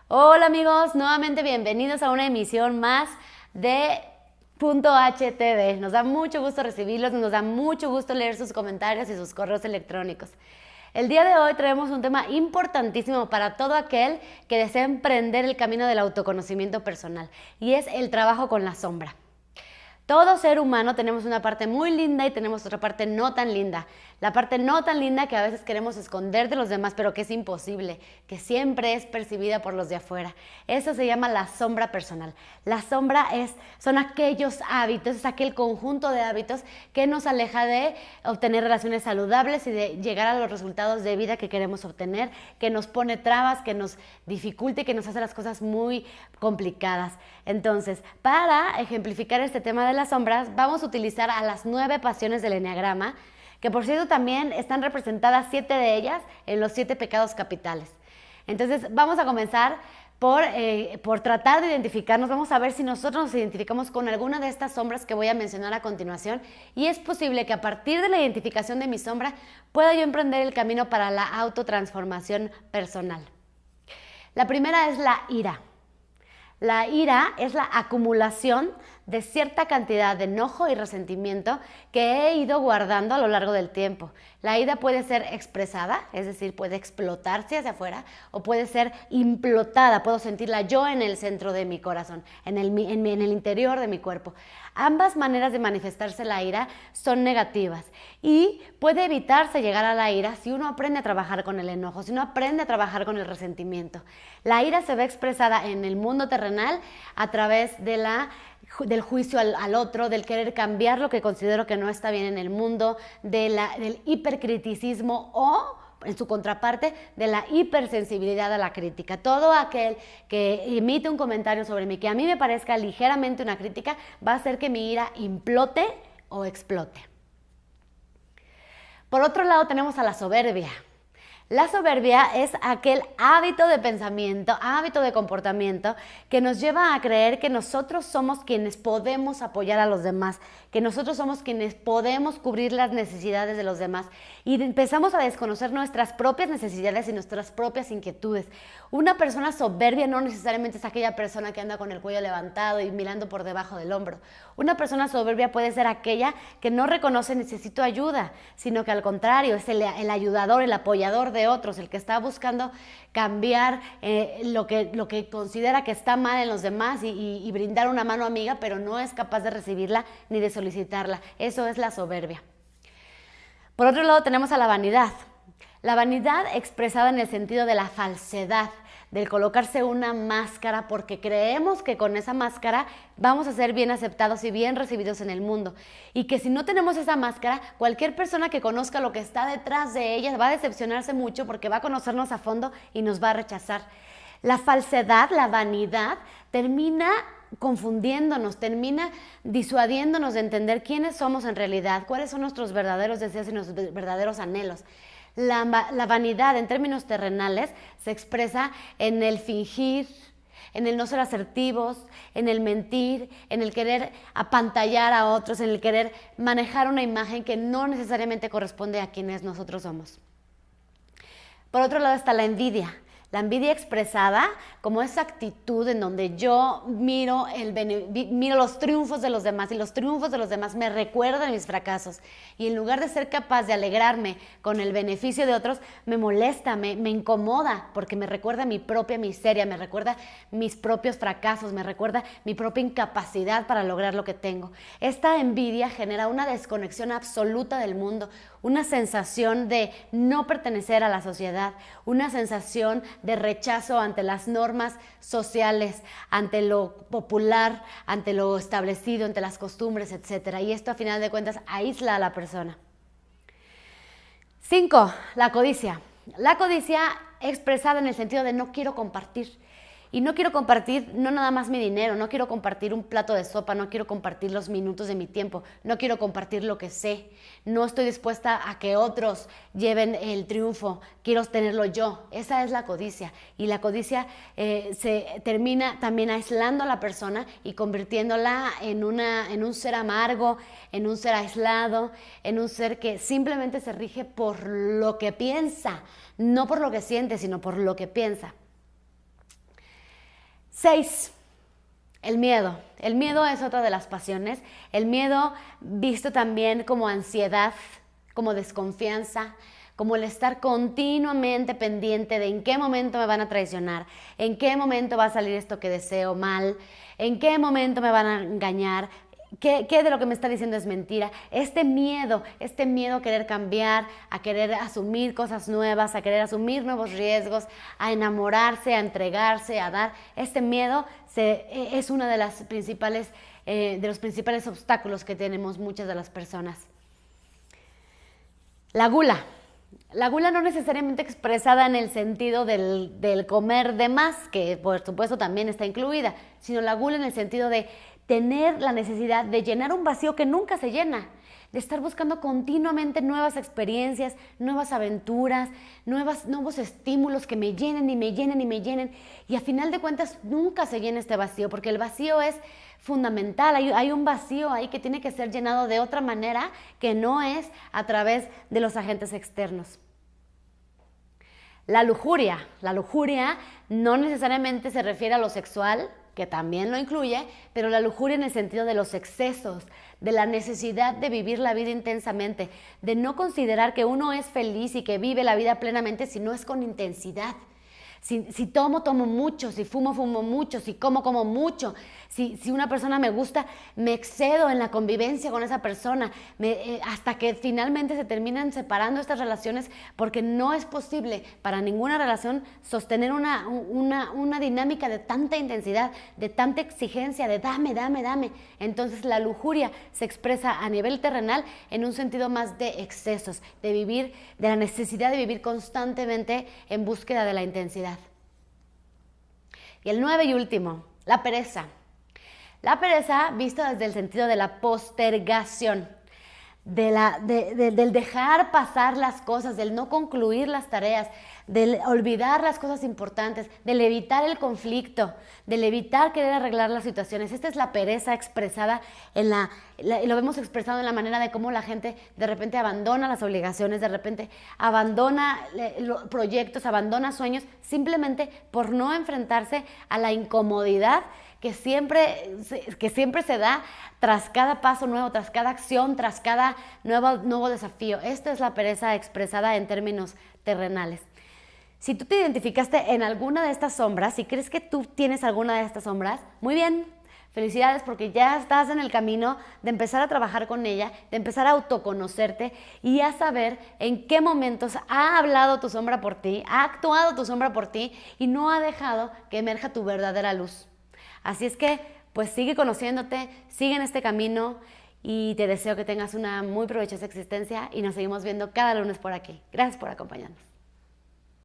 Hola amigos, nuevamente bienvenidos a una emisión más de Punto HTV. Nos da mucho gusto recibirlos, nos da mucho gusto leer sus comentarios y sus correos electrónicos. El día de hoy traemos un tema importantísimo para todo aquel que desea emprender el camino del autoconocimiento personal y es el trabajo con la sombra. Todo ser humano tenemos una parte muy linda y tenemos otra parte no tan linda. La parte no tan linda que a veces queremos esconder de los demás, pero que es imposible, que siempre es percibida por los de afuera. Eso se llama la sombra personal. La sombra son aquellos hábitos, es aquel conjunto de hábitos que nos aleja de obtener relaciones saludables y de llegar a los resultados de vida que queremos obtener, que nos pone trabas, que nos dificulta y que nos hace las cosas muy complicadas. Entonces, para ejemplificar este tema de las sombras, vamos a utilizar a las 9 pasiones del eneagrama, que por cierto también están representadas 7 de ellas en los 7 pecados capitales. Entonces vamos a comenzar por tratar de identificarnos. Vamos a ver si nosotros nos identificamos con alguna de estas sombras que voy a mencionar a continuación, y es posible que a partir de la identificación de mi sombra pueda yo emprender el camino para la autotransformación personal. La primera es la ira. La ira es la acumulación de cierta cantidad de enojo y resentimiento que he ido guardando a lo largo del tiempo. La ira puede ser expresada, es decir, puede explotarse hacia afuera, o puede ser implotada, puedo sentirla yo en el centro de mi corazón, en el interior de mi cuerpo. Ambas maneras de manifestarse la ira son negativas y puede evitarse llegar a la ira si uno aprende a trabajar con el enojo, si uno aprende a trabajar con el resentimiento. La ira se ve expresada en el mundo terrenal a través del juicio al otro, del querer cambiar lo que considero que no está bien en el mundo, del hipercriticismo o, en su contraparte, de la hipersensibilidad a la crítica. Todo aquel que emite un comentario sobre mí que a mí me parezca ligeramente una crítica va a hacer que mi ira implote o explote. Por otro lado tenemos a la soberbia. La soberbia es aquel hábito de pensamiento, hábito de comportamiento que nos lleva a creer que nosotros somos quienes podemos apoyar a los demás, que nosotros somos quienes podemos cubrir las necesidades de los demás, y empezamos a desconocer nuestras propias necesidades y nuestras propias inquietudes. Una persona soberbia no necesariamente es aquella persona que anda con el cuello levantado y mirando por debajo del hombro. Una persona soberbia puede ser aquella que no reconoce necesito ayuda, sino que al contrario es el ayudador, el apoyador de otros, el que está buscando cambiar lo que considera que está mal en los demás y brindar una mano amiga, pero no es capaz de recibirla ni de solicitarla. Eso es la soberbia. Por otro lado tenemos a la vanidad. La vanidad expresada en el sentido de la falsedad, del colocarse una máscara porque creemos que con esa máscara vamos a ser bien aceptados y bien recibidos en el mundo, y que si no tenemos esa máscara, cualquier persona que conozca lo que está detrás de ella va a decepcionarse mucho porque va a conocernos a fondo y nos va a rechazar. La falsedad, la vanidad, termina confundiéndonos, termina disuadiéndonos de entender quiénes somos en realidad, cuáles son nuestros verdaderos deseos y nuestros verdaderos anhelos. La vanidad en términos terrenales se expresa en el fingir, en el no ser asertivos, en el mentir, en el querer apantallar a otros, en el querer manejar una imagen que no necesariamente corresponde a quienes nosotros somos. Por otro lado está la envidia. La envidia expresada como esa actitud en donde yo miro los triunfos de los demás, y los triunfos de los demás me recuerdan mis fracasos, y en lugar de ser capaz de alegrarme con el beneficio de otros, me molesta, me incomoda, porque me recuerda mi propia miseria, me recuerda mis propios fracasos, me recuerda mi propia incapacidad para lograr lo que tengo. Esta envidia genera una desconexión absoluta del mundo, una sensación de no pertenecer a la sociedad, una sensación de rechazo ante las normas sociales, ante lo popular, ante lo establecido, ante las costumbres, etc. Y esto a final de cuentas aísla a la persona. 5. La codicia. La codicia expresada en el sentido de no quiero compartir. Y no quiero compartir no nada más mi dinero, no quiero compartir un plato de sopa, no quiero compartir los minutos de mi tiempo, no quiero compartir lo que sé, no estoy dispuesta a que otros lleven el triunfo, quiero tenerlo yo. Esa es la codicia, y la codicia se termina también aislando a la persona y convirtiéndola en un ser amargo, en un ser aislado, en un ser que simplemente se rige por lo que piensa, no por lo que siente, sino por lo que piensa. 6. El miedo. El miedo es otra de las pasiones. El miedo visto también como ansiedad, como desconfianza, como el estar continuamente pendiente de en qué momento me van a traicionar, en qué momento va a salir esto que deseo mal, en qué momento me van a engañar, qué de lo que me está diciendo es mentira. Este miedo a querer cambiar, a querer asumir cosas nuevas, a querer asumir nuevos riesgos, a enamorarse, a entregarse, a dar. Este miedo es uno de los principales obstáculos que tenemos muchas de las personas. La gula. La gula no necesariamente expresada en el sentido del comer de más, que por supuesto también está incluida, sino la gula en el sentido de tener la necesidad de llenar un vacío que nunca se llena, de estar buscando continuamente nuevas experiencias, nuevas aventuras, nuevos estímulos que me llenen y me llenen y me llenen, y a final de cuentas nunca se llena este vacío, porque el vacío es fundamental. Hay un vacío ahí que tiene que ser llenado de otra manera que no es a través de los agentes externos. La lujuria. La lujuria no necesariamente se refiere a lo sexual, que también lo incluye, pero la lujuria en el sentido de los excesos, de la necesidad de vivir la vida intensamente, de no considerar que uno es feliz y que vive la vida plenamente si no es con intensidad. Si tomo mucho, si fumo mucho, si como mucho, si una persona me gusta, me excedo en la convivencia con esa persona, hasta que finalmente se terminan separando estas relaciones, porque no es posible para ninguna relación sostener una dinámica de tanta intensidad, de tanta exigencia, de dame, dame, dame. Entonces la lujuria se expresa a nivel terrenal en un sentido más de excesos, de la necesidad de vivir constantemente en búsqueda de la intensidad. Y el 9 y último, la pereza. La pereza vista desde el sentido de la postergación, del dejar pasar las cosas, del no concluir las tareas, del olvidar las cosas importantes, del evitar el conflicto, del evitar querer arreglar las situaciones. Esta es la pereza expresada lo vemos expresado en la manera de cómo la gente de repente abandona las obligaciones, de repente abandona los proyectos, abandona sueños, simplemente por no enfrentarse a la incomodidad que siempre se da tras cada paso nuevo, tras cada acción, tras cada nuevo desafío. Esta es la pereza expresada en términos terrenales. Si tú te identificaste en alguna de estas sombras, si crees que tú tienes alguna de estas sombras, muy bien, felicidades, porque ya estás en el camino de empezar a trabajar con ella, de empezar a autoconocerte y a saber en qué momentos ha hablado tu sombra por ti, ha actuado tu sombra por ti y no ha dejado que emerja tu verdadera luz. Así es que, pues sigue conociéndote, sigue en este camino y te deseo que tengas una muy provechosa existencia y nos seguimos viendo cada lunes por aquí. Gracias por acompañarnos.